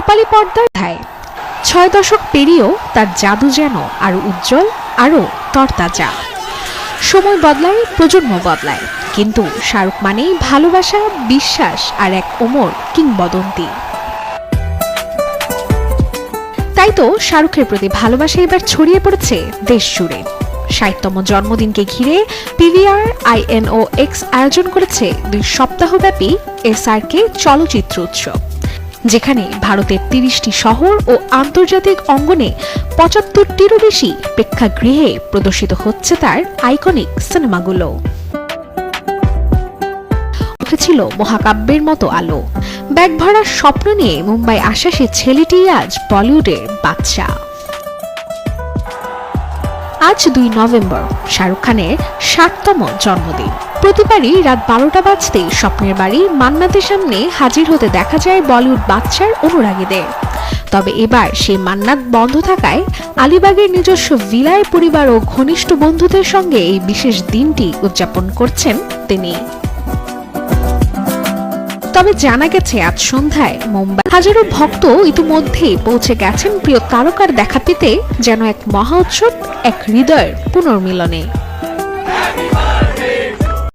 রূপালী পর্দার ধায় 6 দশক পেরিয়েও তার জাদু যেন আরো উজ্জ্বল, আরো তরতাজা। সময় বদলায়, প্রজন্ম বদলায়, কিন্তু শাহরুখ মানেই ভালোবাসা, বিশ্বাস আর এক অমর কিংবদন্তি। তাই তো শাহরুখের প্রতি ভালোবাসা এবার ছড়িয়ে পড়েছে দেশ জুড়ে। ৬০তম জন্মদিনকে ঘিরে পিভিআর INOX আয়োজন করেছে 2 সপ্তাহব্যাপী SRK চলচ্চিত্র উৎসব, যেখানে ভারতের 30টি শহর ও আন্তর্জাতিক অঙ্গনে 75টিরও বেশি প্রেক্ষাগৃহে প্রদর্শিত হচ্ছে তার আইকনিক সিনেমাগুলো। ছিল মহাকাব্যের মতো আলো। ব্যাগ ভরা স্বপ্ন নিয়ে মুম্বাই আসা সে ছেলেটি আজ বলিউডের বাদশা। আজ 2 নভেম্বর শাহরুখ খানের 60তম জন্মদিন। প্রতিবারই রাত 12টা বাজতেই স্বপ্নের বাড়ি মান্নাতের সামনে হাজির হতে দেখা যায় বলিউড বাদশার অনুরাগীদের। তবে এবার সেই মান্নাত বন্ধ থাকায় আলিবাগের নিজস্ব ভিলায় পরিবার ও ঘনিষ্ঠ বন্ধুদের সঙ্গে এই বিশেষ দিনটি উদযাপন করছেন তিনি। তবে জানা গেছে আজ সন্ধ্যায় মুম্বাই হাজারো ভক্ত ইতিমধ্যেই পৌঁছে গেছেন প্রিয় তারকার দেখা পেতে, যেন এক মহা উৎসব, এক হৃদয়ের পুনর্মিলনে।